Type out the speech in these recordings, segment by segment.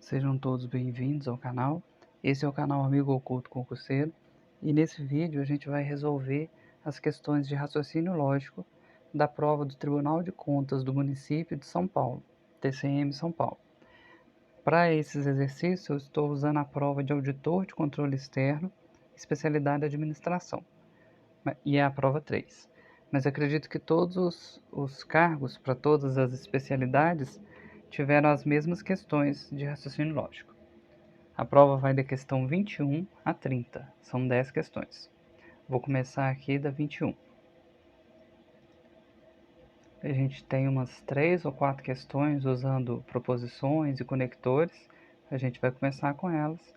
Sejam todos bem-vindos ao canal. Esse é o canal Amigo Oculto Concurseiro e nesse vídeo a gente vai resolver as questões de raciocínio lógico da prova do Tribunal de Contas do Município de São Paulo, TCM São Paulo. Para esses exercícios eu estou usando a prova de Auditor de Controle Externo, especialidade Administração, e é a prova 3. Mas acredito que todos os cargos para todas as especialidades tiveram as mesmas questões de raciocínio lógico. A prova vai da questão 21 a 30, são 10 questões. Vou começar aqui da 21. A gente tem umas 3 ou 4 questões usando proposições e conectores. A gente vai começar com elas,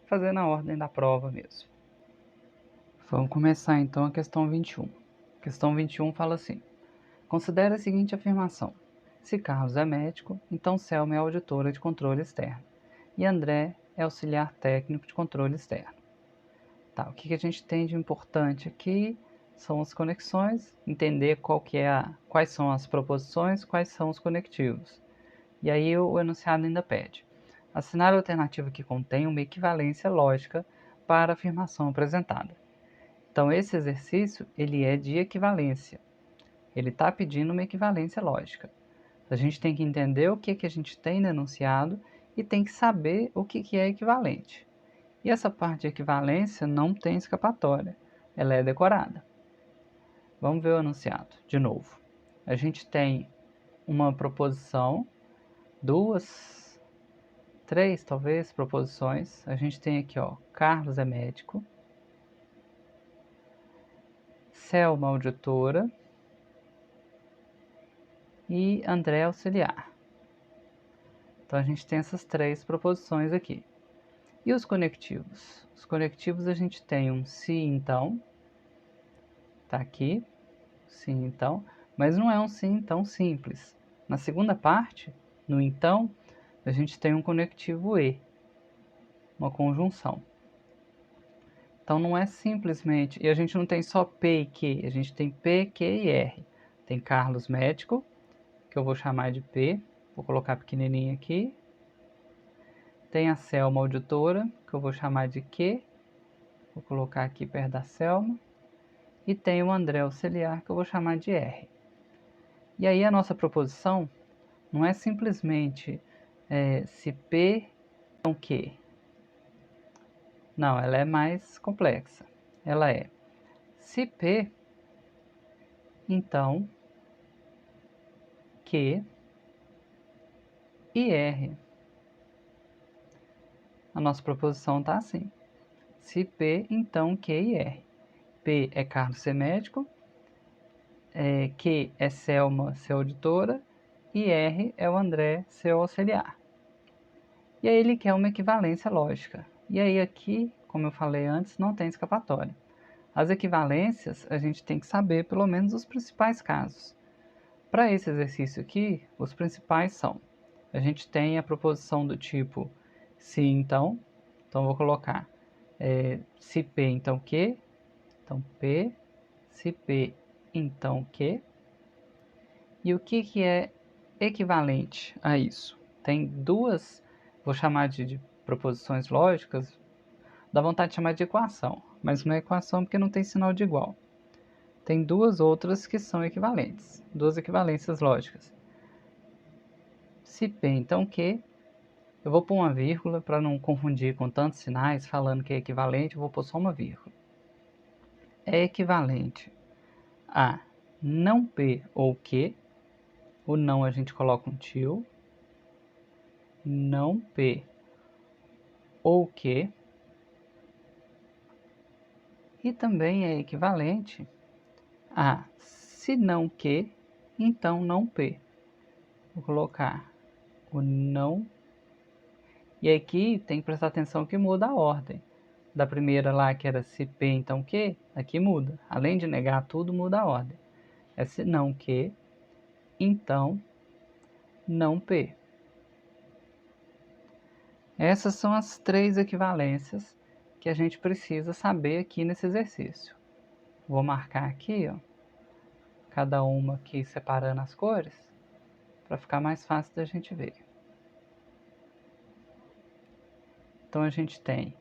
fazendo a ordem da prova mesmo. Vamos começar então a questão 21. A questão 21 fala assim: considere a seguinte afirmação. Se Carlos é médico, então Selma é auditora de controle externo e André é auxiliar técnico de controle externo. Tá, o que a gente tem de importante aqui são as conexões, entender quais são as proposições, quais são os conectivos. E aí o enunciado ainda pede: assinar a alternativa que contém uma equivalência lógica para a afirmação apresentada. Então esse exercício ele é de equivalência. Ele está pedindo uma equivalência lógica. A gente tem que entender o que a gente tem no enunciado e tem que saber o que é equivalente. E essa parte de equivalência não tem escapatória, ela é decorada. Vamos ver o enunciado de novo. A gente tem uma proposição, três talvez proposições. A gente tem aqui, ó, Carlos é médico, Selma auditora e André auxiliar. Então a gente tem essas 3 proposições aqui. E os conectivos? Os conectivos a gente tem um se então, tá aqui, se então, mas não é um se então simples. Na segunda parte, no então, a gente tem um conectivo e, uma conjunção. Então não é simplesmente, e a gente não tem só P e Q, a gente tem P, Q e R. Tem Carlos médico, que eu vou chamar de P, vou colocar pequenininho aqui. Tem a Selma auditora, que eu vou chamar de Q, vou colocar aqui perto da Selma. E tem o André auxiliar, que eu vou chamar de R. E aí a nossa proposição não é simplesmente se P então Q. Não, ela é mais complexa. Ela é se P, então Q e R. A nossa proposição está assim. Se P, então Q e R. P é Carlos ser médico, Q é Selma ser auditora e R é o André ser auxiliar. E aí ele quer uma equivalência lógica. E aí aqui, como eu falei antes, não tem escapatória. As equivalências a gente tem que saber pelo menos os principais casos. Para esse exercício aqui, os principais são: a gente tem a proposição do tipo se então, então eu vou colocar se P então Q, então P, se P então Q. E o que é equivalente a isso? Tem duas, vou chamar de proposições lógicas, dá vontade de chamar de equação, mas não é equação porque não tem sinal de igual. Tem duas outras que são equivalentes, duas equivalências lógicas. Se P então Q, eu vou pôr uma vírgula para não confundir com tantos sinais falando que é equivalente, eu vou pôr só uma vírgula. É equivalente a não P ou Q, o não a gente coloca um til, não P ou Q, e também é equivalente a se não Q, então não P. Vou colocar o não, e aqui tem que prestar atenção que muda a ordem. Da primeira lá que era se P então Q, aqui muda. Além de negar tudo, muda a ordem. É se não Q, então não P. Essas são as 3 equivalências que a gente precisa saber aqui nesse exercício. Vou marcar aqui, ó, cada uma aqui separando as cores, para ficar mais fácil da gente ver. Então a gente tem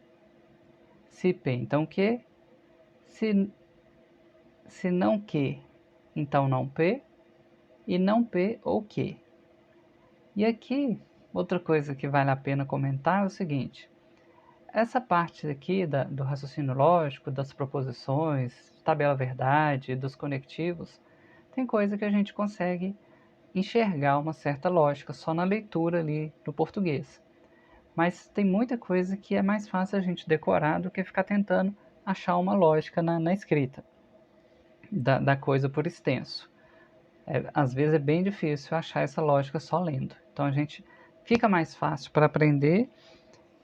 se P, então Q, se não Q, então não P, e não P ou Q. E aqui, outra coisa que vale a pena comentar é o seguinte: essa parte aqui do raciocínio lógico, das proposições, tabela verdade, dos conectivos, tem coisa que a gente consegue enxergar uma certa lógica só na leitura ali do português. Mas tem muita coisa que é mais fácil a gente decorar do que ficar tentando achar uma lógica na escrita da coisa por extenso. Às vezes é bem difícil achar essa lógica só lendo. Então a gente fica mais fácil para aprender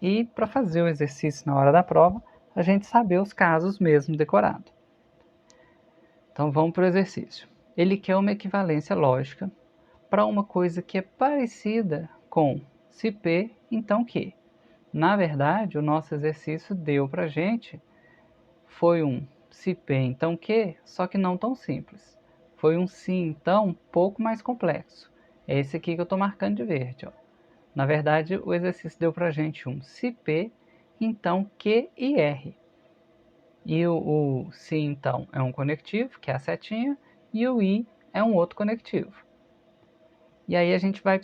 e para fazer o exercício na hora da prova, a gente saber os casos mesmo decorado. Então vamos para o exercício. Ele quer uma equivalência lógica para uma coisa que é parecida com se P, então Q. Na verdade, o nosso exercício deu para a gente, foi um se P, então Q, só que não tão simples. Foi um se, então, um pouco mais complexo. É esse aqui que eu estou marcando de verde. Ó. Na verdade, o exercício deu para a gente um se P, então Q e R. E o se, então, é um conectivo, que é a setinha, e o I é um outro conectivo. E aí a gente vai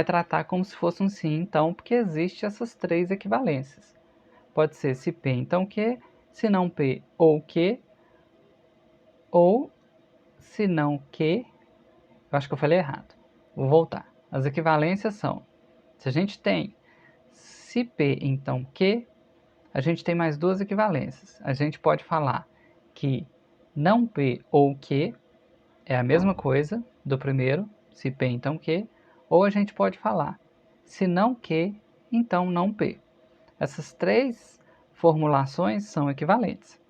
tratar como se fosse um se, então, porque existem essas três equivalências. Pode ser se P, então Q, se não P ou Q, ou se não Q, eu acho que eu falei errado. Vou voltar. As equivalências são, se a gente tem se P, então Q, a gente tem mais duas equivalências. A gente pode falar que não P ou Q é a mesma coisa do primeiro, se P, então Q, ou a gente pode falar se não Q, então não P. Essas três formulações são equivalentes.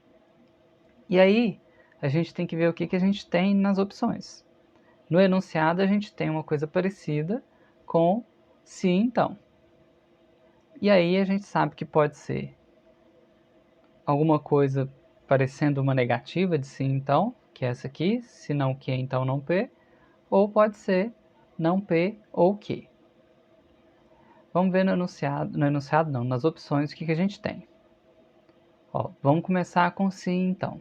E aí, a gente tem que ver o que a gente tem nas opções. No enunciado, a gente tem uma coisa parecida com se então. E aí, a gente sabe que pode ser alguma coisa parecendo uma negativa de se então, que é essa aqui, se não que, então não P, ou pode ser não P ou que. Vamos ver no enunciado não, nas opções o que a gente tem. Ó, vamos começar com se então.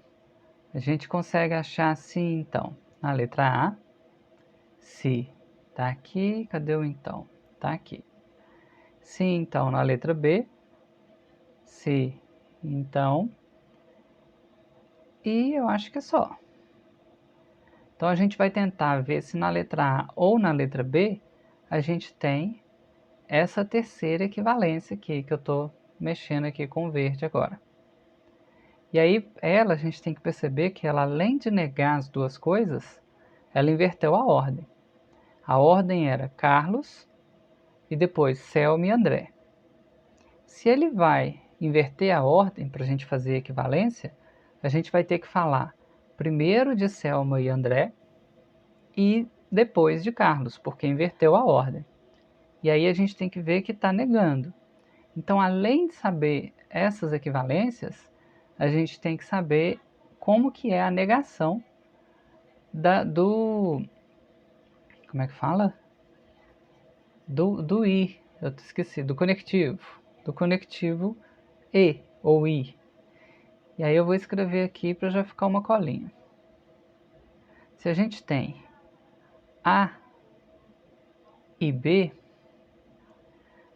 A gente consegue achar se então na letra A. Se tá aqui, cadê o então? Tá aqui. Se então na letra B. Se então. E eu acho que é só. Então a gente vai tentar ver se na letra A ou na letra B a gente tem essa terceira equivalência aqui que eu estou mexendo aqui com o verde agora. E aí a gente tem que perceber que ela, além de negar as duas coisas, ela inverteu a ordem. A ordem era Carlos e depois Selma e André. Se ele vai inverter a ordem para a gente fazer a equivalência, a gente vai ter que falar primeiro de Selma e André e depois de Carlos, porque inverteu a ordem. E aí a gente tem que ver que está negando. Então, além de saber essas equivalências, a gente tem que saber como que é a negação como é que fala? Do I, eu esqueci, do conectivo E ou I. E aí eu vou escrever aqui para já ficar uma colinha. Se a gente tem A e B,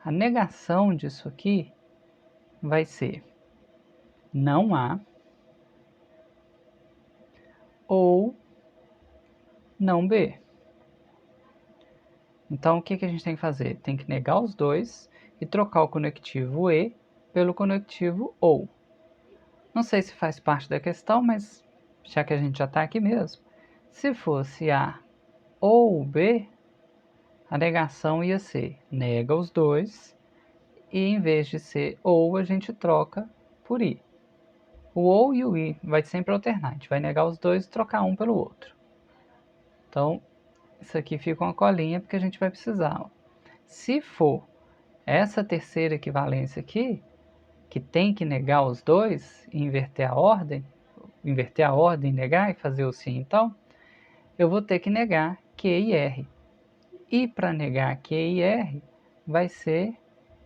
a negação disso aqui vai ser não A ou não B. Então, o que a gente tem que fazer? Tem que negar os dois e trocar o conectivo E pelo conectivo OU. Não sei se faz parte da questão, mas já que a gente já está aqui mesmo, se fosse A ou B, a negação ia ser nega os dois e em vez de ser OU, a gente troca por I. O OU e o I vai sempre alternar, a gente vai negar os dois e trocar um pelo outro. Então, isso aqui fica uma colinha porque a gente vai precisar. Ó. Se for essa terceira equivalência aqui, que tem que negar os dois e inverter a ordem e negar e fazer o sim então, eu vou ter que negar Q e R. E para negar Q e R vai ser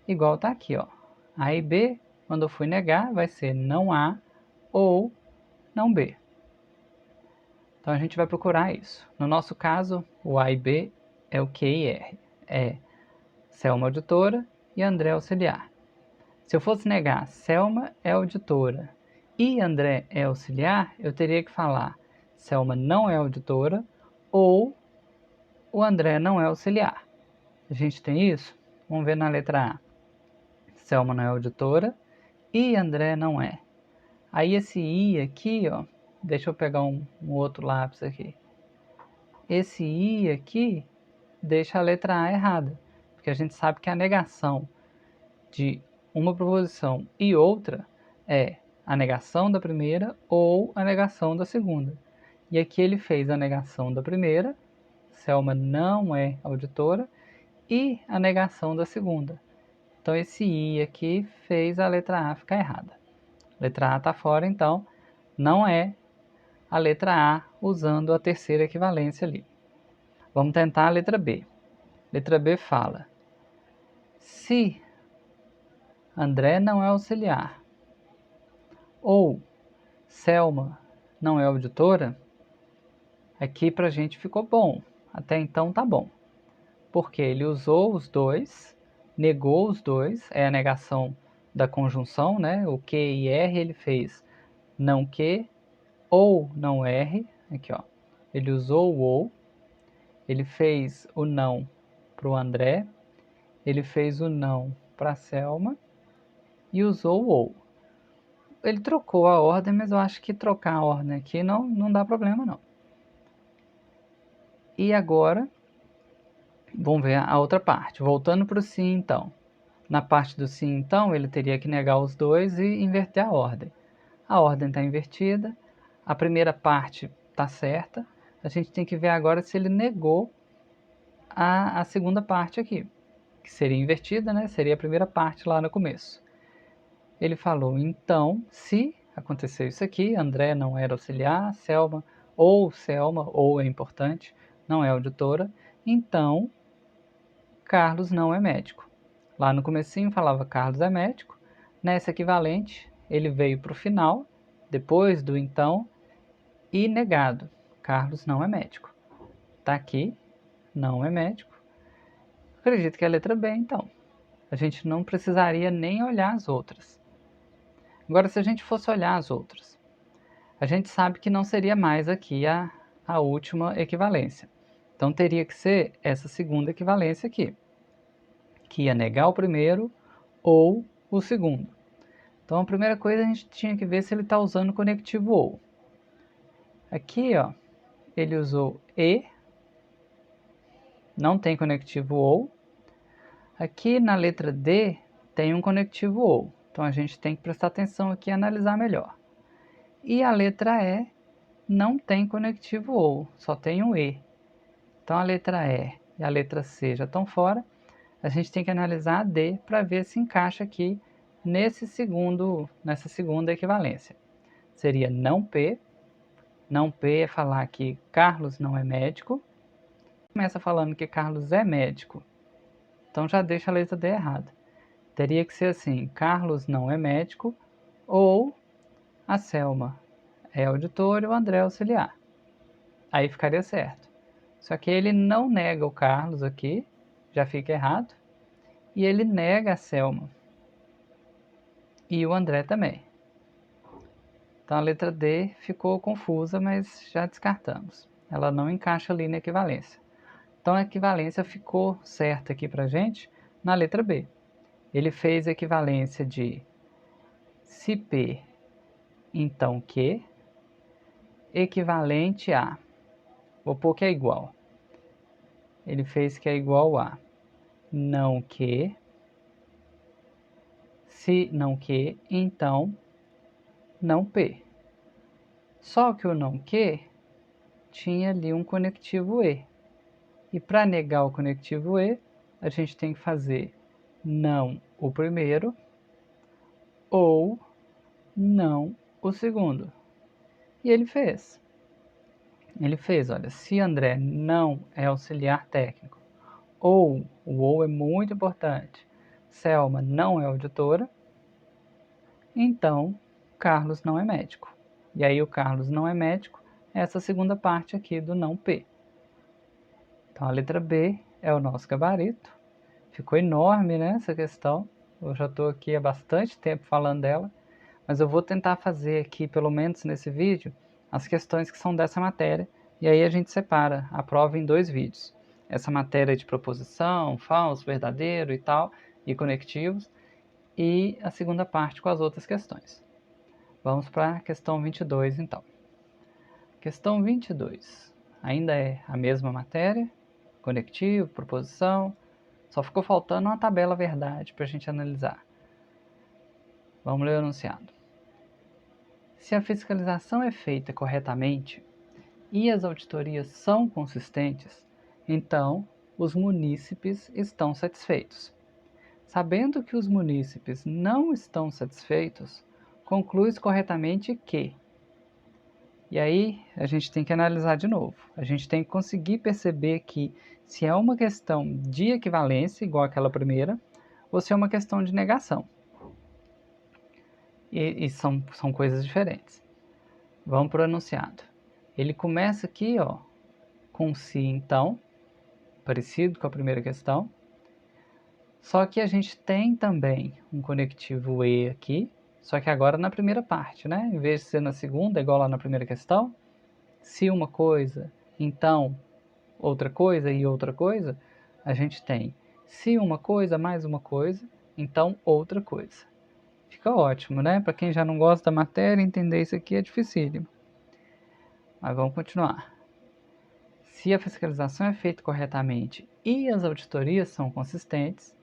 igual tá aqui, ó. A e B, quando eu fui negar, vai ser não A ou não B. Então a gente vai procurar isso. No nosso caso, o A e B é o Q e R. É Selma auditora e André auxiliar. Se eu fosse negar Selma é auditora e André é auxiliar, eu teria que falar Selma não é auditora ou o André não é auxiliar. A gente tem isso? Vamos ver na letra A. Selma não é auditora e André não é. Aí esse I aqui, ó, deixa eu pegar um outro lápis aqui. Esse I aqui deixa a letra A errada, porque a gente sabe que a negação de uma proposição e outra é a negação da primeira ou a negação da segunda. E aqui ele fez a negação da primeira, Selma não é auditora, e a negação da segunda. Então esse I aqui fez a letra A ficar errada. A letra A está fora, então não é a letra A usando a terceira equivalência ali. Vamos tentar a letra B. Letra B fala: se André não é auxiliar ou Selma não é auditora, aqui pra gente ficou bom. Até então tá bom. Porque ele usou os dois, negou os dois, é a negação da conjunção, né? O Q e R ele fez não Q ou não R, aqui ó. Ele usou o ou, ele fez o não para o André, ele fez o não para a Selma e usou o ou. Ele trocou a ordem, mas eu acho que trocar a ordem aqui não dá problema não. E agora, vamos ver a outra parte. Voltando para o sim, então. Na parte do sim, então, ele teria que negar os dois e inverter a ordem. A ordem está invertida, a primeira parte está certa. A gente tem que ver agora se ele negou a segunda parte aqui, que seria invertida, né? Seria a primeira parte lá no começo. Ele falou, então, se aconteceu isso aqui, André não era auxiliar, Selma ou é importante, não é auditora, então Carlos não é médico. Lá no comecinho falava Carlos é médico, nessa equivalente ele veio para o final, depois do então, e negado, Carlos não é médico. Tá aqui, não é médico. Acredito que é a letra B então. A gente não precisaria nem olhar as outras. Agora, se a gente fosse olhar as outras, a gente sabe que não seria mais aqui a última equivalência. Então, teria que ser essa segunda equivalência aqui, que ia negar o primeiro ou o segundo. Então, a primeira coisa a gente tinha que ver se ele está usando o conectivo ou. Aqui, ó, ele usou e, não tem conectivo ou. Aqui na letra D tem um conectivo ou. Então, a gente tem que prestar atenção aqui e analisar melhor. E a letra E não tem conectivo ou, só tem um E. Então a letra E e a letra C já estão fora. A gente tem que analisar a D para ver se encaixa aqui nessa segunda equivalência. Seria não P. Não P é falar que Carlos não é médico. Começa falando que Carlos é médico. Então já deixa a letra D errada. Teria que ser assim, Carlos não é médico ou a Selma é auditor e o André é auxiliar. Aí ficaria certo. Só que ele não nega o Carlos aqui, já fica errado. E ele nega a Selma. E o André também. Então a letra D ficou confusa, mas já descartamos. Ela não encaixa ali na equivalência. Então a equivalência ficou certa aqui pra gente na letra B. Ele fez a equivalência de se P, então Q, equivalente a. Vou pôr que é igual. Ele fez que é igual a não Q, se não Q, então não P. Só que o não Q tinha ali um conectivo E. E para negar o conectivo E, a gente tem que fazer não o primeiro ou não o segundo. E ele fez. Ele fez, olha, se André não é auxiliar técnico, ou o ou é muito importante, Selma não é auditora, então Carlos não é médico. E aí o Carlos não é médico, é essa segunda parte aqui do não P. Então a letra B é o nosso gabarito. Ficou enorme, né, essa questão. Eu já estou aqui há bastante tempo falando dela, mas eu vou tentar fazer aqui, pelo menos nesse vídeo, as questões que são dessa matéria, e aí a gente separa a prova em 2 vídeos. Essa matéria de proposição, falso, verdadeiro e tal, e conectivos, e a segunda parte com as outras questões. Vamos para a questão 22, então. Questão 22. Ainda é a mesma matéria, conectivo, proposição, só ficou faltando uma tabela verdade para a gente analisar. Vamos ler o enunciado. Se a fiscalização é feita corretamente e as auditorias são consistentes, então os munícipes estão satisfeitos. Sabendo que os munícipes não estão satisfeitos, conclui-se corretamente que... E aí a gente tem que analisar de novo. A gente tem que conseguir perceber que se é uma questão de equivalência, igual aquela primeira, ou se é uma questão de negação. E são coisas diferentes. Vamos para o enunciado. Ele começa aqui, ó, com se então, parecido com a primeira questão. Só que a gente tem também um conectivo e aqui, só que agora na primeira parte, né? Em vez de ser na segunda, igual lá na primeira questão, se uma coisa, então outra coisa e outra coisa, a gente tem se uma coisa mais uma coisa, então outra coisa. Fica ótimo, né? Para quem já não gosta da matéria, entender isso aqui é dificílimo. Mas vamos continuar. Se a fiscalização é feita corretamente e as auditorias são consistentes,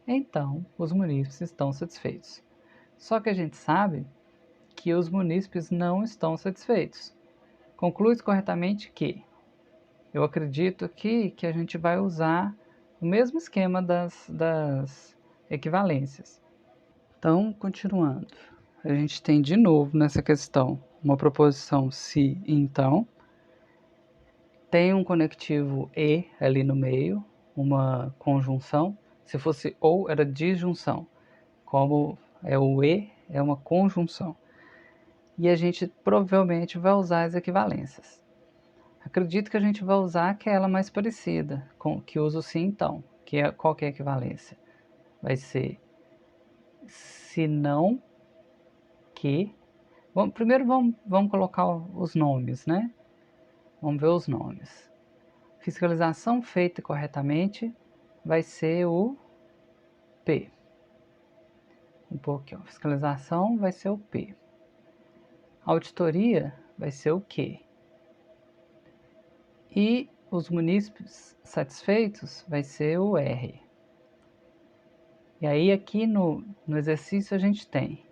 então os munícipes estão satisfeitos. Só que a gente sabe que os munícipes não estão satisfeitos. Conclui-se corretamente que eu acredito aqui que a gente vai usar o mesmo esquema das equivalências. Então, continuando, a gente tem de novo nessa questão uma proposição se e então, tem um conectivo e ali no meio, uma conjunção. Se fosse ou, era disjunção. Como é o e, é uma conjunção. E a gente provavelmente vai usar as equivalências. Acredito que a gente vai usar aquela mais parecida, com que usa o se então, que é qual que é a equivalência? Vai ser se não que... primeiro vamos colocar os nomes, né? Vamos ver os nomes. Fiscalização feita corretamente vai ser o P. Um pouquinho. Fiscalização vai ser o P. Auditoria vai ser o Q. E os munícipes satisfeitos vai ser o R. E aí aqui no exercício a gente tem,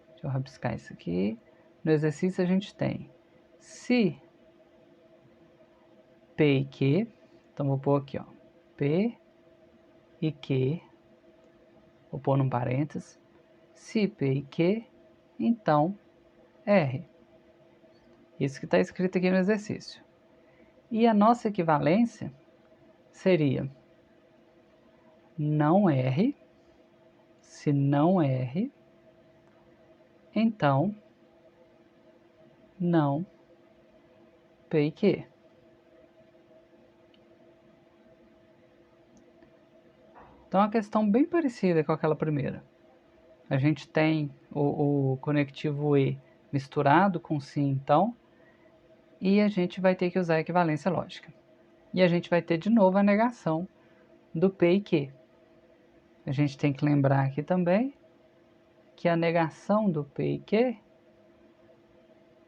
deixa eu rabiscar isso aqui, no exercício a gente tem se P e Q, então vou pôr aqui, ó, P e Q, vou pôr num parênteses, se P e Q, então R. Isso que está escrito aqui no exercício. E a nossa equivalência seria não R, se não R, então não P e Q. Então é uma questão bem parecida com aquela primeira. A gente tem o conectivo E misturado com sim então, e a gente vai ter que usar a equivalência lógica. E a gente vai ter de novo a negação do P e Q. A gente tem que lembrar aqui também que a negação do P e Q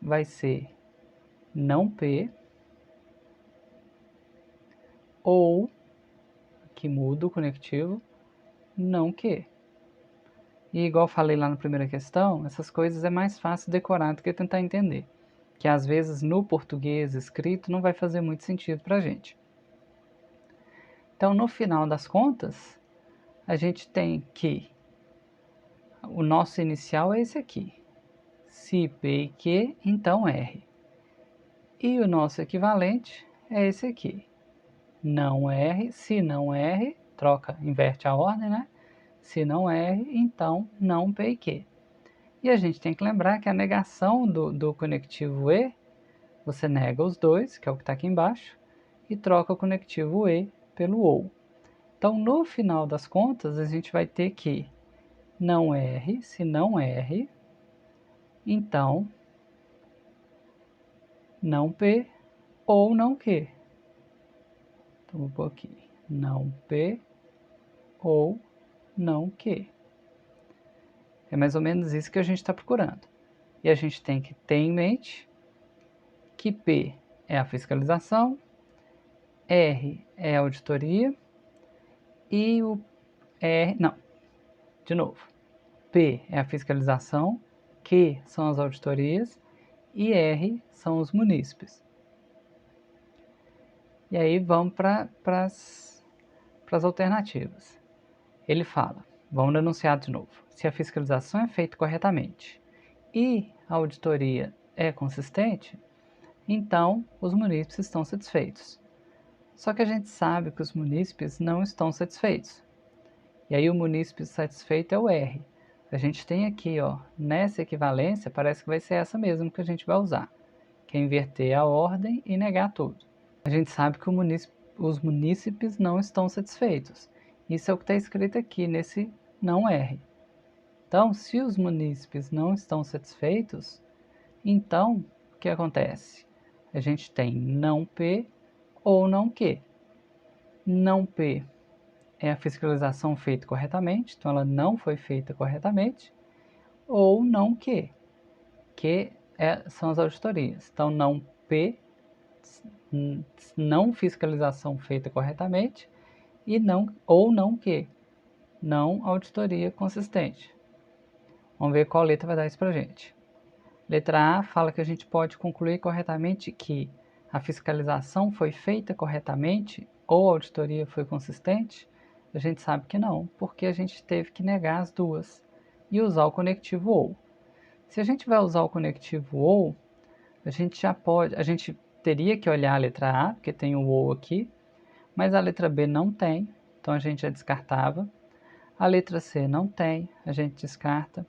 vai ser não P ou, que muda o conectivo, não Q. E igual falei lá na primeira questão, essas coisas é mais fácil decorar do que tentar entender. Que às vezes no português escrito não vai fazer muito sentido para a gente. Então, no final das contas, a gente tem que o nosso inicial é esse aqui. Se P e Q, então R. E o nosso equivalente é esse aqui. Não R, se não R, troca, inverte a ordem, né? Se não R, então não P e Q. E a gente tem que lembrar que a negação do conectivo E, você nega os dois, que é o que está aqui embaixo, e troca o conectivo E pelo OU. Então, no final das contas, a gente vai ter que não R, se não R, então não P ou não Q. Então, vou pôr aqui, não P ou não Q. É mais ou menos isso que a gente está procurando. E a gente tem que ter em mente que P é a fiscalização, R é a auditoria e o R... Não, de novo. P é a fiscalização, Q são as auditorias e R são os munícipes. E aí vamos para as alternativas. Ele fala, vamos no enunciado de novo, se a fiscalização é feita corretamente e a auditoria é consistente, então os munícipes estão satisfeitos. Só que a gente sabe que os munícipes não estão satisfeitos. E aí o munícipe satisfeito é o R. A gente tem aqui, ó, nessa equivalência, parece que vai ser essa mesmo que a gente vai usar, que é inverter a ordem e negar tudo. A gente sabe que os munícipes não estão satisfeitos. Isso é o que está escrito aqui nesse não R. Então, se os munícipes não estão satisfeitos, então o que acontece? A gente tem não P ou não Q. Não P é a fiscalização feita corretamente, então ela não foi feita corretamente, ou não Q, são as auditorias. Então, não P, não fiscalização feita corretamente, e não, ou não Q, não auditoria consistente. Vamos ver qual letra vai dar isso pra gente. Letra A fala que a gente pode concluir corretamente que a fiscalização foi feita corretamente ou a auditoria foi consistente. A gente sabe que não, porque a gente teve que negar as duas e usar o conectivo OU. Se a gente vai usar o conectivo OU, a gente teria que olhar a letra A, porque tem o OU aqui, mas a letra B não tem, então a gente já descartava. A letra C não tem, a gente descarta.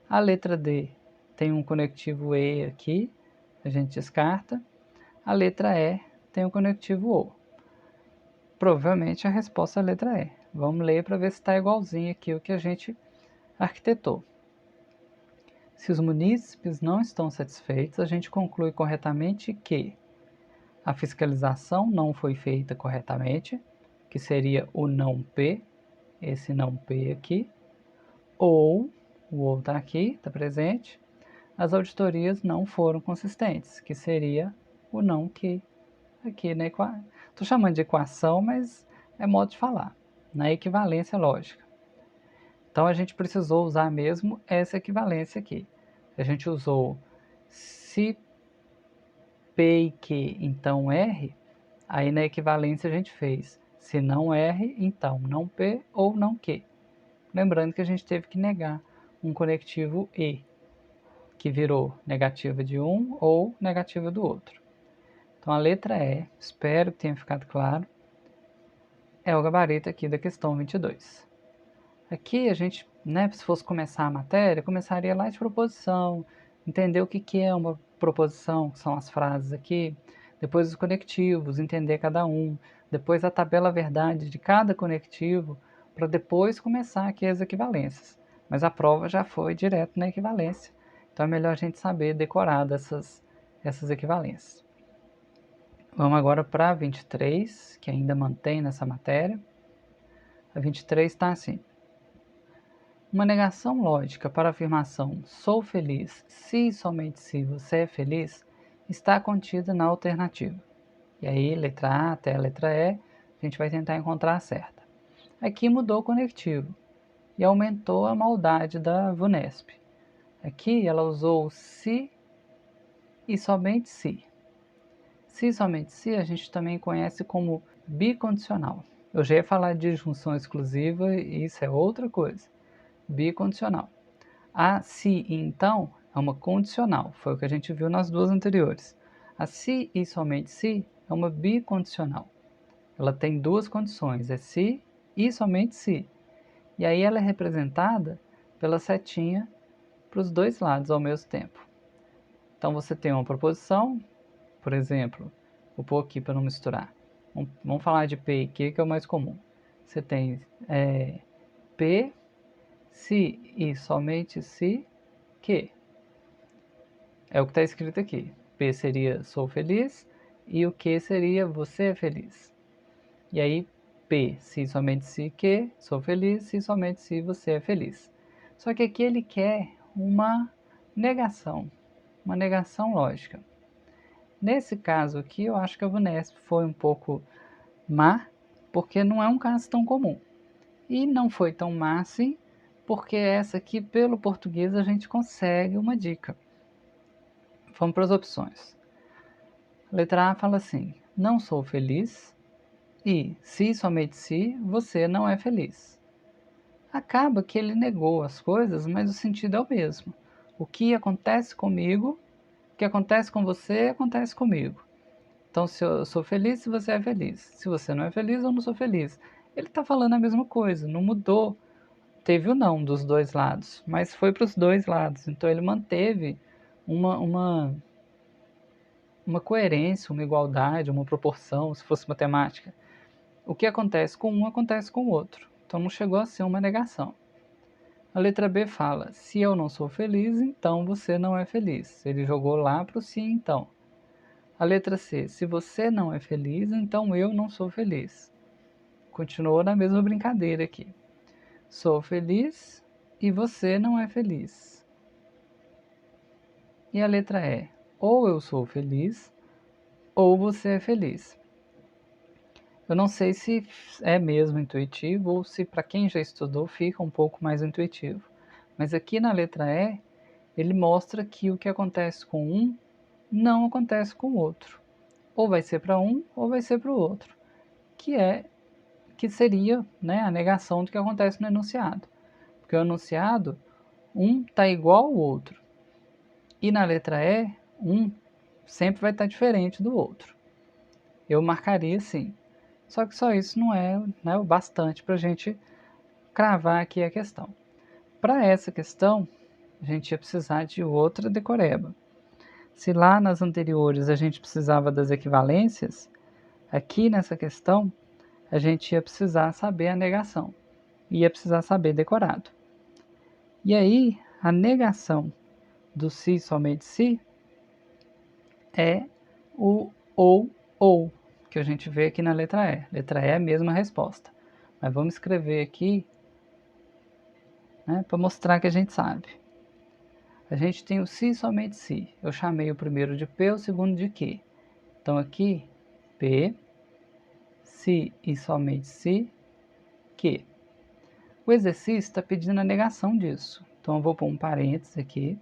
A letra D tem um conectivo E aqui, a gente descarta. A letra E tem um conectivo O. Provavelmente a resposta é a letra E. Vamos ler para ver se está igualzinho aqui o que a gente arquitetou. Se os munícipes não estão satisfeitos, a gente conclui corretamente que a fiscalização não foi feita corretamente, que seria o não P, esse não P aqui, ou, o ou está aqui, está presente, as auditorias não foram consistentes, que seria o não Q aqui na equação. Estou chamando de equação, mas é modo de falar, na equivalência lógica. Então a gente precisou usar mesmo essa equivalência aqui. A gente usou se P e Q, então R, aí na equivalência a gente fez se não R, então não P ou não Q. Lembrando que a gente teve que negar um conectivo E, que virou negativa de um ou negativa do outro. Então a letra E, espero que tenha ficado claro, é o gabarito aqui da questão 22. Aqui a gente, se fosse começar a matéria, começaria lá de proposição, entender o que é uma proposição, que são as frases aqui, depois os conectivos, entender cada um, depois a tabela verdade de cada conectivo, para depois começar aqui as equivalências. Mas a prova já foi direto na equivalência, então é melhor a gente saber decorar essas equivalências. Vamos agora para a 23, que ainda mantém nessa matéria. A 23 está assim. Uma negação lógica para a afirmação sou feliz se e somente se você é feliz está contida na alternativa. E aí, letra A até a letra E, a gente vai tentar encontrar a certa. Aqui mudou o conectivo e aumentou a maldade da VUNESP. Aqui ela usou se e somente se. Se e somente se a gente também conhece como bicondicional. Eu já ia falar de junção exclusiva e isso é outra coisa. Bicondicional. A se e então é uma condicional, foi o que a gente viu nas duas anteriores. A se e somente se é uma bicondicional. Ela tem duas condições, é se e somente se. E aí ela é representada pela setinha para os dois lados ao mesmo tempo. Então você tem uma proposição, por exemplo, vou pôr aqui para não misturar. Vamos falar de P e Q, que é o mais comum. Você tem P, se e somente se Q. É o que está escrito aqui. P seria sou feliz e o Q seria você é feliz. E aí, P, se somente se Q, sou feliz, se somente se você é feliz. Só que aqui ele quer uma negação lógica. Nesse caso aqui, eu acho que a VUNESP foi um pouco má, porque não é um caso tão comum. E não foi tão má assim, porque essa aqui, pelo português, a gente consegue uma dica. Vamos para as opções. A letra A fala assim: não sou feliz e, se somente se, você não é feliz. Acaba que ele negou as coisas, mas o sentido é o mesmo. O que acontece comigo, o que acontece com você, acontece comigo. Então, se eu sou feliz, se você é feliz. Se você não é feliz, eu não sou feliz. Ele está falando a mesma coisa, não mudou. Teve o não dos dois lados, mas foi para os dois lados. Então, ele manteve uma coerência, uma igualdade, uma proporção, se fosse matemática. O que acontece com um, acontece com o outro. Então, não chegou a ser uma negação. A letra B fala: se eu não sou feliz, então você não é feliz. Ele jogou lá para o se então. A letra C: se você não é feliz, então eu não sou feliz. Continuou na mesma brincadeira aqui. Sou feliz e você não é feliz. E a letra E: ou eu sou feliz, ou você é feliz. Eu não sei se é mesmo intuitivo ou se para quem já estudou fica um pouco mais intuitivo. Mas aqui na letra E, ele mostra que o que acontece com um não acontece com o outro. Ou vai ser para um ou vai ser para o outro. Que seria, né, a negação do que acontece no enunciado. Porque o enunciado, um está igual ao outro. E na letra E, um sempre vai estar diferente do outro. Eu marcaria assim. Só que só isso não é, né, o bastante para a gente cravar aqui a questão. Para essa questão, a gente ia precisar de outra decoreba. Se lá nas anteriores a gente precisava das equivalências, aqui nessa questão a gente ia precisar saber a negação. Ia precisar saber decorado. E aí, a negação do se somente se é o ou, que a gente vê aqui na letra E. Letra E é a mesma resposta. Mas vamos escrever aqui, né, para mostrar que a gente sabe. A gente tem o se somente se. Eu chamei o primeiro de P, o segundo de Q. Então aqui, P, se e somente se, Q. O exercício está pedindo a negação disso. Então eu vou pôr um parênteses aqui,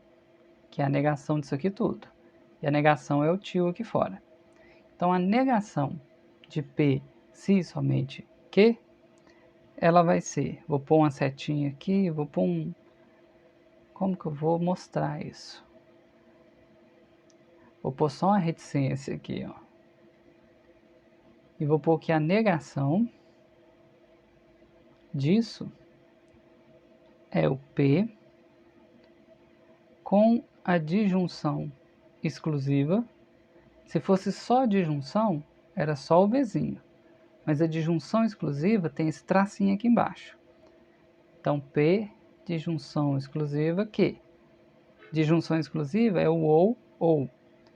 que é a negação disso aqui tudo. E a negação é o tio aqui fora. Então a negação de P, se e somente Q, ela vai ser, vou pôr uma setinha aqui, vou pôr um... Como que eu vou mostrar isso? Vou pôr só uma reticência aqui, ó. E vou pôr aqui a negação disso é o P com a disjunção exclusiva. Se fosse só disjunção, era só o Vzinho. Mas a disjunção exclusiva tem esse tracinho aqui embaixo. Então, P, disjunção exclusiva, Q. Disjunção exclusiva é o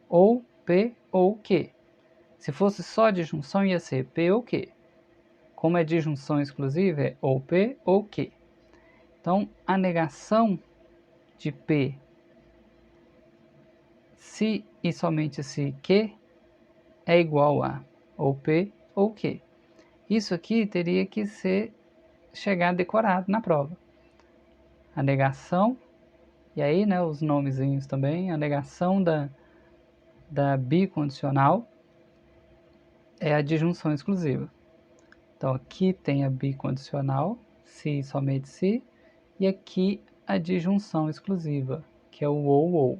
ou P ou Q. Se fosse só disjunção, ia ser P ou Q. Como é disjunção exclusiva, é ou P ou Q. Então, a negação de P, se e somente se Q, é igual a ou P ou Q. Isso aqui teria que chegar decorado na prova. A negação, e aí, né, os nomezinhos também, a negação da bicondicional é a disjunção exclusiva. Então, aqui tem a bicondicional, se e somente se, e aqui a disjunção exclusiva, que é o ou.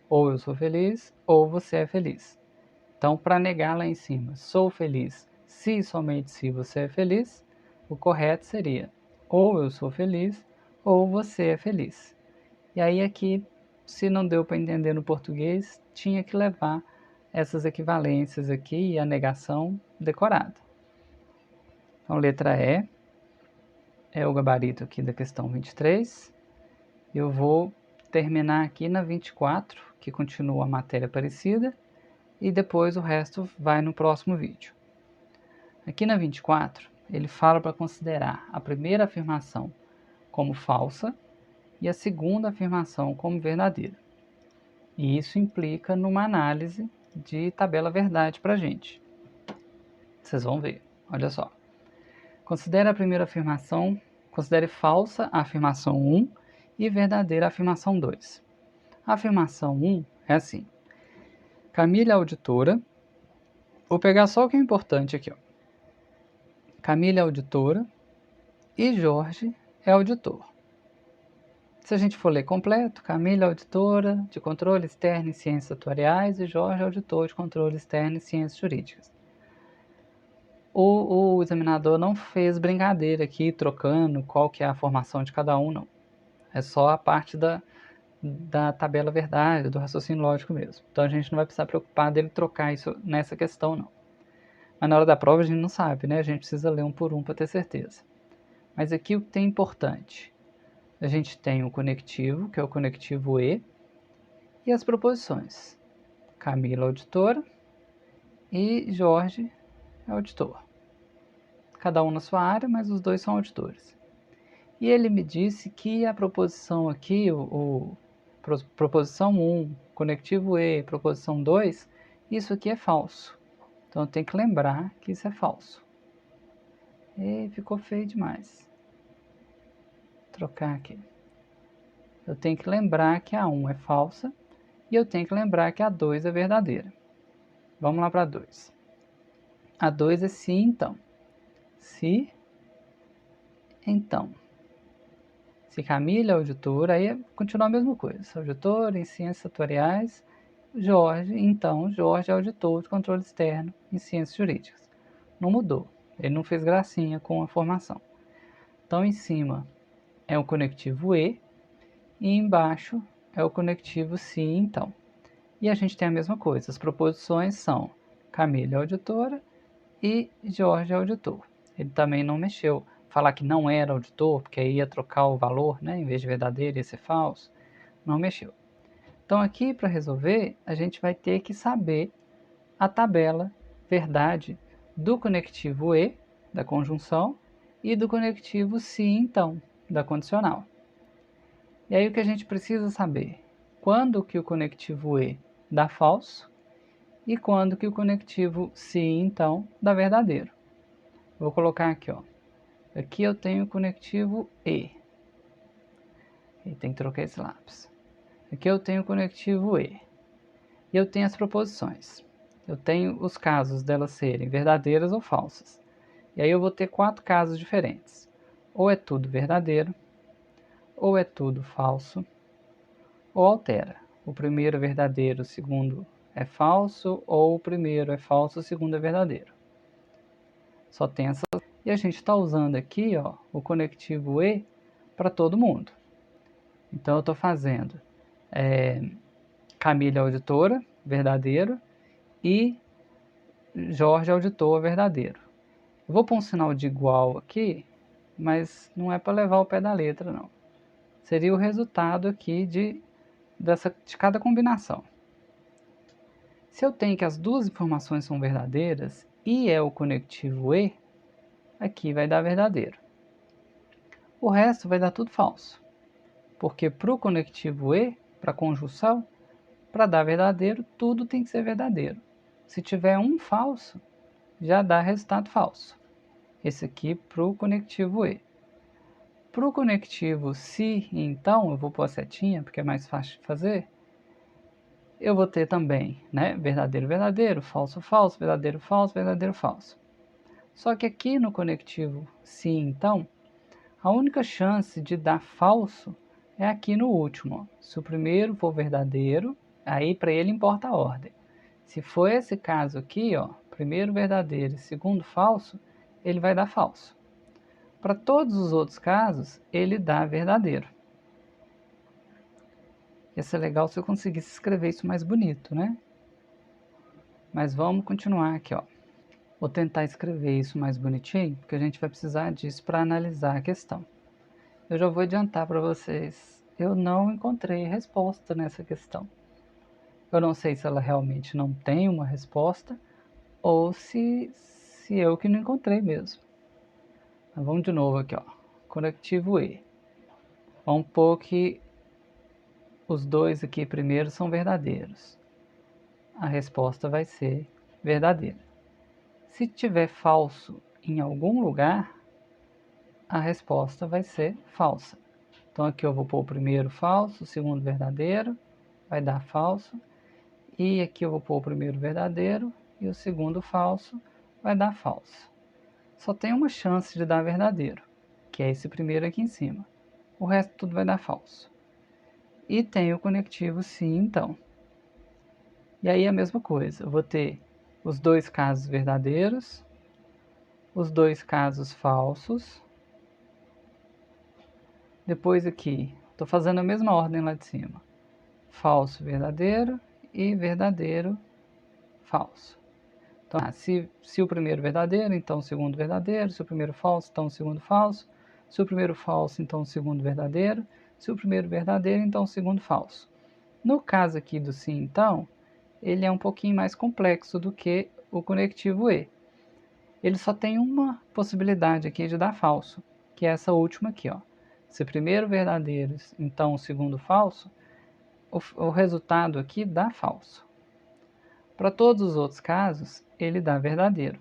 Ou eu sou feliz, ou você é feliz. Então, para negar lá em cima, sou feliz se e somente se você é feliz, o correto seria Ou eu sou feliz, ou você é feliz. E aí aqui, se não deu para entender no português, tinha que levar essas equivalências aqui e a negação decorada. Então, letra E é o gabarito aqui da questão 23. Eu vou terminar aqui na 24, que continua a matéria parecida, e depois o resto vai no próximo vídeo. Aqui na 24, ele fala para considerar a primeira afirmação como falsa e a segunda afirmação como verdadeira. E isso implica numa análise de tabela verdade para a gente. Vocês vão ver, olha só. Considere a primeira afirmação, considere falsa a afirmação 1 e verdadeira a afirmação 2. A afirmação 1 é assim: Camila é auditora. Vou pegar só o que é importante aqui, ó. Camila é auditora e Jorge é auditor. Se a gente for ler completo, Camila é auditora de controle externo em ciências atuariais e Jorge é auditor de controle externo em ciências jurídicas. O examinador não fez brincadeira aqui, trocando qual que é a formação de cada um, não. É só a parte da tabela verdade, do raciocínio lógico mesmo. Então a gente não vai precisar preocupar dele trocar isso nessa questão, não. Mas na hora da prova a gente não sabe, né? A gente precisa ler um por um para ter certeza. Mas aqui o que tem importante? A gente tem o conectivo, que é o conectivo E as proposições. Camila auditora e Jorge é auditor. Cada um na sua área, mas os dois são auditores. E ele me disse que a proposição aqui, proposição 1, conectivo E, proposição 2, isso aqui é falso. Então eu tenho que lembrar que isso é falso. E ficou feio demais. Vou trocar aqui. Eu tenho que lembrar que a 1 é falsa e eu tenho que lembrar que a 2 é verdadeira. Vamos lá para a 2. A 2 é se então. Se então. Se Camila é auditora, aí continua a mesma coisa. Auditor em ciências atuariais, Jorge, então, Jorge é auditor de controle externo em ciências jurídicas. Não mudou. Ele não fez gracinha com a formação. Então, em cima é o conectivo E e embaixo é o conectivo se então. E a gente tem a mesma coisa. As proposições são Camila é auditora e Jorge é auditor. Ele também não mexeu. Falar que não era auditor, porque aí ia trocar o valor, né? Em vez de verdadeiro ia ser falso. Não mexeu. Então aqui para resolver, a gente vai ter que saber a tabela verdade do conectivo E, da conjunção, e do conectivo se então, da condicional. E aí o que a gente precisa saber? Quando que o conectivo E dá falso e quando que o conectivo se então dá verdadeiro. Vou colocar aqui, ó. Aqui eu tenho o conectivo E. E tem que trocar esse lápis. Aqui eu tenho o conectivo E. E eu tenho as proposições. Eu tenho os casos delas serem verdadeiras ou falsas. E aí eu vou ter 4 casos diferentes. Ou é tudo verdadeiro, ou é tudo falso, ou altera. O primeiro é verdadeiro, o segundo é falso, ou o primeiro é falso, o segundo é verdadeiro. Só tem essas. E a gente está usando aqui, ó, o conectivo E para todo mundo. Então eu estou fazendo Camila auditora, verdadeiro, e Jorge auditor, verdadeiro. Eu vou pôr um sinal de igual aqui, mas não é para levar ao pé da letra, não. Seria o resultado aqui de cada combinação. Se eu tenho que as duas informações são verdadeiras e é o conectivo E, aqui vai dar verdadeiro. O resto vai dar tudo falso. Porque para o conectivo E, para a conjunção, para dar verdadeiro, tudo tem que ser verdadeiro. Se tiver um falso, já dá resultado falso. Esse aqui para o conectivo E. Para o conectivo se então, eu vou pôr a setinha, porque é mais fácil de fazer. Eu vou ter também, né, verdadeiro, verdadeiro, falso, falso, verdadeiro, falso, verdadeiro, falso. Só que aqui no conectivo se então, a única chance de dar falso é aqui no último. Ó. Se o primeiro for verdadeiro, aí para ele importa a ordem. Se for esse caso aqui, ó, primeiro verdadeiro e segundo falso, ele vai dar falso. Para todos os outros casos, ele dá verdadeiro. Ia ser legal se eu conseguisse escrever isso mais bonito, né? Mas vamos continuar aqui, ó. Vou tentar escrever isso mais bonitinho, porque a gente vai precisar disso para analisar a questão. Eu já vou adiantar para vocês, eu não encontrei resposta nessa questão. Eu não sei se ela realmente não tem uma resposta, ou se eu que não encontrei mesmo. Mas vamos de novo aqui, ó. Conectivo E. Vamos pôr que os dois aqui primeiro são verdadeiros. A resposta vai ser verdadeira. Se tiver falso em algum lugar, a resposta vai ser falsa. Então aqui eu vou pôr o primeiro falso, o segundo verdadeiro, vai dar falso. E aqui eu vou pôr o primeiro verdadeiro e o segundo falso, vai dar falso. Só tem uma chance de dar verdadeiro, que é esse primeiro aqui em cima. O resto tudo vai dar falso. E tem o conectivo sim, então. E aí a mesma coisa, eu vou ter os dois casos verdadeiros, os dois casos falsos. Depois aqui, estou fazendo a mesma ordem lá de cima. Falso, verdadeiro e verdadeiro, falso. Então, se o primeiro verdadeiro, então o segundo verdadeiro. Se o primeiro falso, então o segundo falso. Se o primeiro falso, então o segundo verdadeiro. Se o primeiro verdadeiro, então o segundo falso. No caso aqui do sim, então, ele é um pouquinho mais complexo do que o conectivo E. Ele só tem uma possibilidade aqui de dar falso, que é essa última aqui, ó. Se primeiro verdadeiro, então o segundo falso, o resultado aqui dá falso. Para todos os outros casos, ele dá verdadeiro.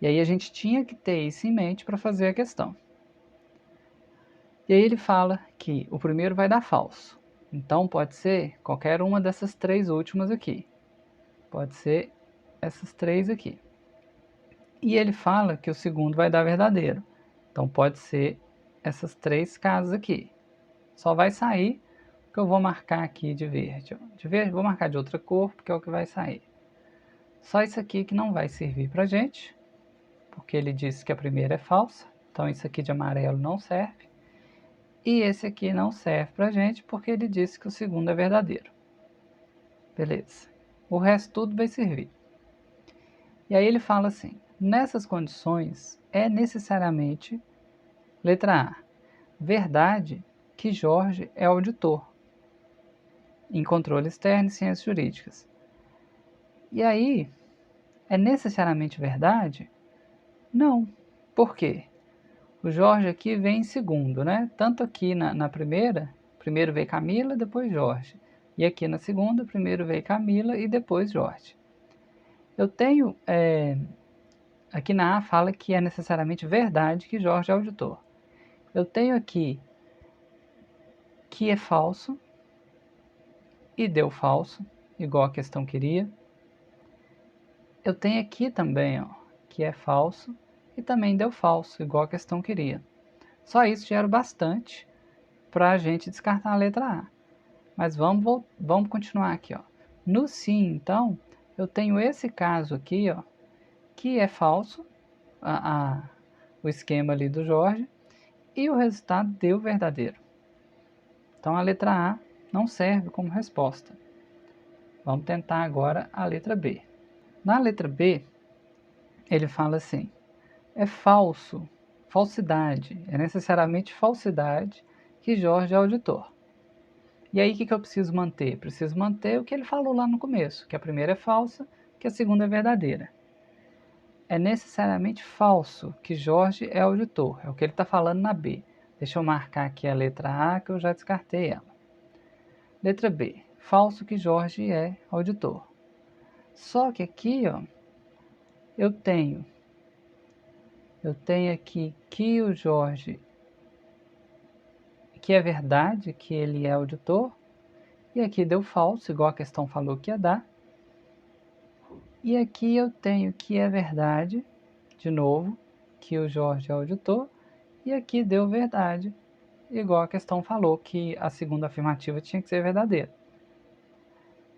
E aí a gente tinha que ter isso em mente para fazer a questão. E aí ele fala que o primeiro vai dar falso. Então pode ser qualquer uma dessas três últimas aqui. Pode ser essas três aqui. E ele fala que o segundo vai dar verdadeiro. Então pode ser essas três casas aqui. Só vai sair o que eu vou marcar aqui de verde. De verde vou marcar de outra cor, porque é o que vai sair. Só isso aqui que não vai servir pra gente, porque ele disse que a primeira é falsa. Então isso aqui de amarelo não serve. E esse aqui não serve pra gente, porque ele disse que o segundo é verdadeiro. Beleza. O resto tudo vai servir. E aí ele fala assim, nessas condições é necessariamente, letra A, verdade que Jorge é auditor em controle externo e ciências jurídicas. E aí, é necessariamente verdade? Não. Por quê? O Jorge aqui vem em segundo, né? Tanto aqui na primeira, primeiro veio Camila, depois Jorge. E aqui na segunda, primeiro veio Camila e depois Jorge. Eu tenho, aqui na A fala que é necessariamente verdade que Jorge é auditor. Eu tenho aqui que é falso e deu falso, igual a questão queria. Eu tenho aqui também, ó, que é falso e também deu falso, igual a questão queria. Só isso já era bastante para a gente descartar a letra A. Mas vamos continuar aqui, ó. No sim, então, eu tenho esse caso aqui, ó, que é falso, o esquema ali do Jorge, e o resultado deu verdadeiro. Então a letra A não serve como resposta. Vamos tentar agora a letra B. Na letra B, ele fala assim, é falso, falsidade, é necessariamente falsidade que Jorge é auditor. E aí o que eu preciso manter? Preciso manter o que ele falou lá no começo, que a primeira é falsa, que a segunda é verdadeira. É necessariamente falso que Jorge é auditor, é o que ele está falando na B. Deixa eu marcar aqui a letra A, que eu já descartei ela. Letra B, falso que Jorge é auditor. Só que aqui, ó, eu tenho aqui que o Jorge, que é verdade que ele é auditor, e aqui deu falso, igual a questão falou que ia dar. E aqui eu tenho que é verdade, de novo, que o Jorge é auditor, e aqui deu verdade, igual a questão falou que a segunda afirmativa tinha que ser verdadeira.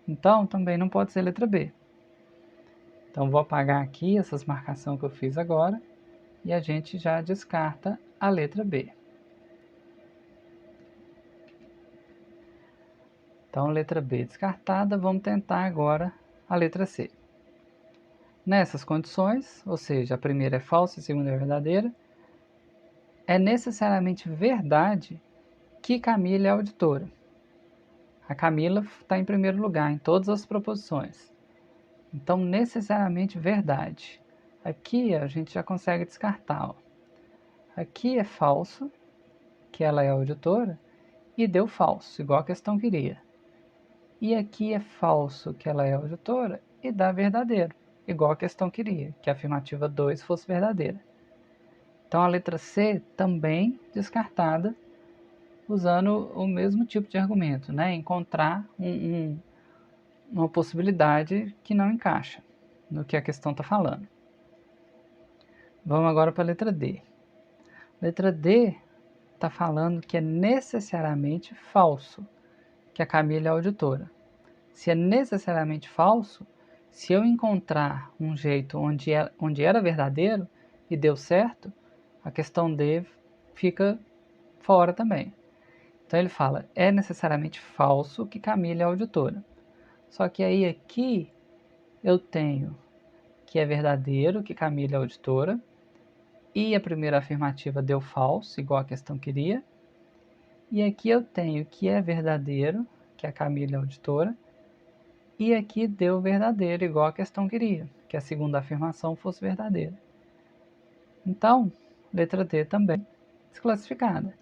Então, também não pode ser letra B. Então, vou apagar aqui essas marcações que eu fiz agora. e a gente já descarta a letra B. Então, letra B descartada, vamos tentar agora a letra C. Nessas condições, ou seja, a primeira é falsa e a segunda é verdadeira, é necessariamente verdade que Camila é auditora. A Camila está em primeiro lugar em todas as proposições. Então, necessariamente verdade. Aqui a gente já consegue descartar. Ó. Aqui é falso, que ela é auditora, e deu falso, igual a questão queria. E aqui é falso, que ela é auditora, e dá verdadeiro, igual a questão queria, que a afirmativa 2 fosse verdadeira. Então a letra C também descartada, usando o mesmo tipo de argumento, né? Encontrar uma possibilidade que não encaixa no que a questão está falando. Vamos agora para a letra D. Letra D está falando que é necessariamente falso que a Camila é auditora. Se é necessariamente falso, se eu encontrar um jeito onde era verdadeiro e deu certo, a questão D fica fora também. Então ele fala, é necessariamente falso que Camila é auditora. Só que aí aqui eu tenho que é verdadeiro que Camila é auditora, e a primeira afirmativa deu falso, igual a questão queria. E aqui eu tenho que é verdadeiro, que a Camila é auditora, e aqui deu verdadeiro, igual a questão queria, que a segunda afirmação fosse verdadeira. Então, letra D também desclassificada.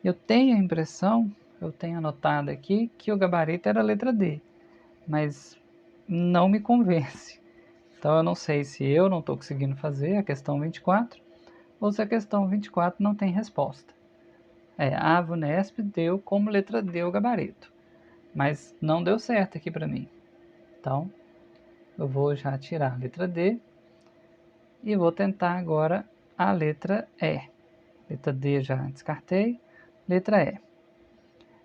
Eu tenho a impressão, eu tenho anotado aqui, que o gabarito era a letra D, mas não me convence. Então eu não sei se eu não estou conseguindo fazer a questão 24, ou se a questão 24 não tem resposta. A VUNESP deu como letra D o gabarito, mas não deu certo aqui para mim. Então, eu vou já tirar a letra D e vou tentar agora a letra E. Letra D já descartei. Letra E.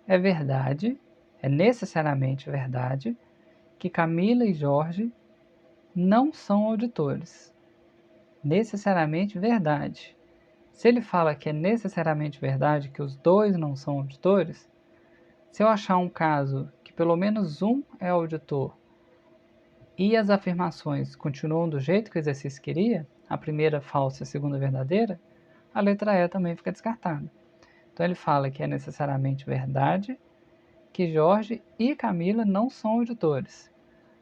É verdade, é necessariamente verdade, que Camila e Jorge não são auditores. Necessariamente verdade. Se ele fala que é necessariamente verdade que os dois não são auditores, se eu achar um caso que pelo menos um é auditor e as afirmações continuam do jeito que o exercício queria, a primeira falsa e a segunda verdadeira, a letra E também fica descartada. Então ele fala que é necessariamente verdade que Jorge e Camila não são auditores.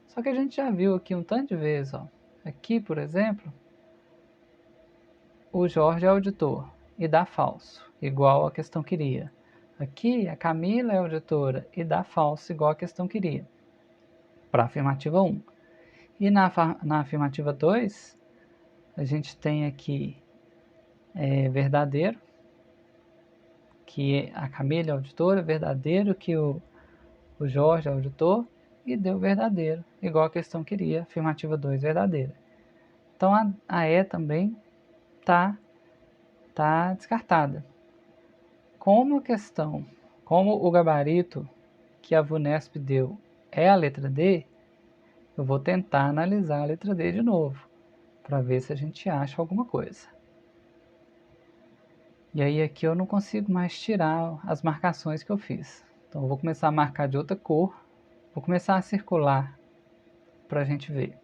Só que a gente já viu aqui um tanto de vezes, ó. Aqui, por exemplo, o Jorge é auditor e dá falso, igual a questão queria. Aqui, a Camila é auditora e dá falso, igual a questão queria, para a afirmativa 1. E na afirmativa 2, a gente tem aqui verdadeiro, que a Camila é auditora, verdadeiro que o Jorge é auditor, e deu verdadeiro, igual a questão queria, afirmativa 2 verdadeira. Então a E também está descartada. Como o gabarito que a VUNESP deu é a letra D, eu vou tentar analisar a letra D de novo, para ver se a gente acha alguma coisa. E aí aqui eu não consigo mais tirar as marcações que eu fiz. Então eu vou começar a marcar de outra cor, vou começar a circular para a gente ver.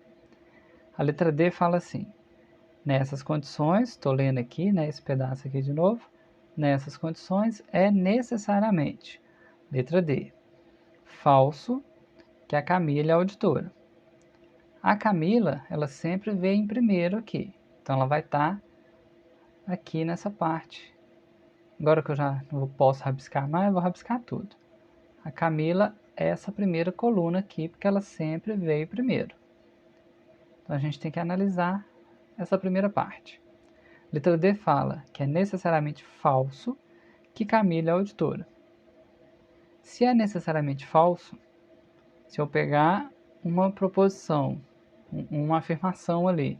A letra D fala assim, nessas condições, estou lendo aqui, né, esse pedaço aqui de novo, nessas condições é necessariamente, letra D, falso que a Camila é auditora. A Camila, ela sempre vem primeiro aqui, então ela vai estar aqui nessa parte. Agora que eu já não posso rabiscar mais, eu vou rabiscar tudo. A Camila é essa primeira coluna aqui, porque ela sempre veio primeiro. Então a gente tem que analisar essa primeira parte. Letra D fala que é necessariamente falso que Camila é auditora. Se é necessariamente falso, se eu pegar uma proposição, uma afirmação ali,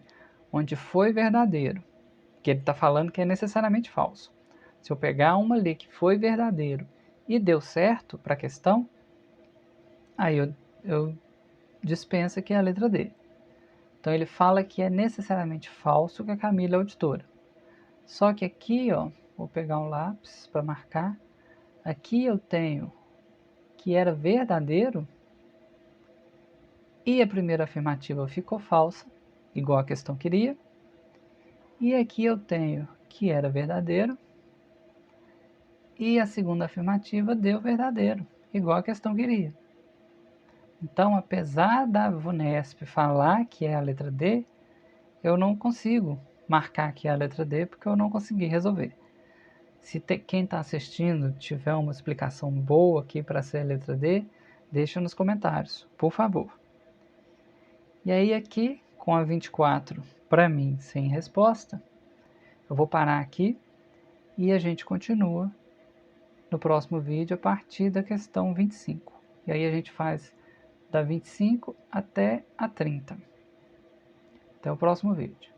onde foi verdadeiro, que ele está falando que é necessariamente falso. Se eu pegar uma ali que foi verdadeiro e deu certo para a questão, aí eu dispenso aqui a letra D. Então ele fala que é necessariamente falso que a Camila é auditora. Só que aqui, ó, vou pegar um lápis para marcar. Aqui eu tenho que era verdadeiro e a primeira afirmativa ficou falsa, igual a questão queria. E aqui eu tenho que era verdadeiro e a segunda afirmativa deu verdadeiro, igual a questão queria. Então, apesar da VUNESP falar que é a letra D, eu não consigo marcar que é a letra D porque eu não consegui resolver. Se quem está assistindo tiver uma explicação boa aqui para ser a letra D, deixa nos comentários, por favor. E aí aqui, com a 24, para mim, sem resposta, eu vou parar aqui e a gente continua no próximo vídeo a partir da questão 25. E aí a gente faz da 25 até a 30. Até o próximo vídeo.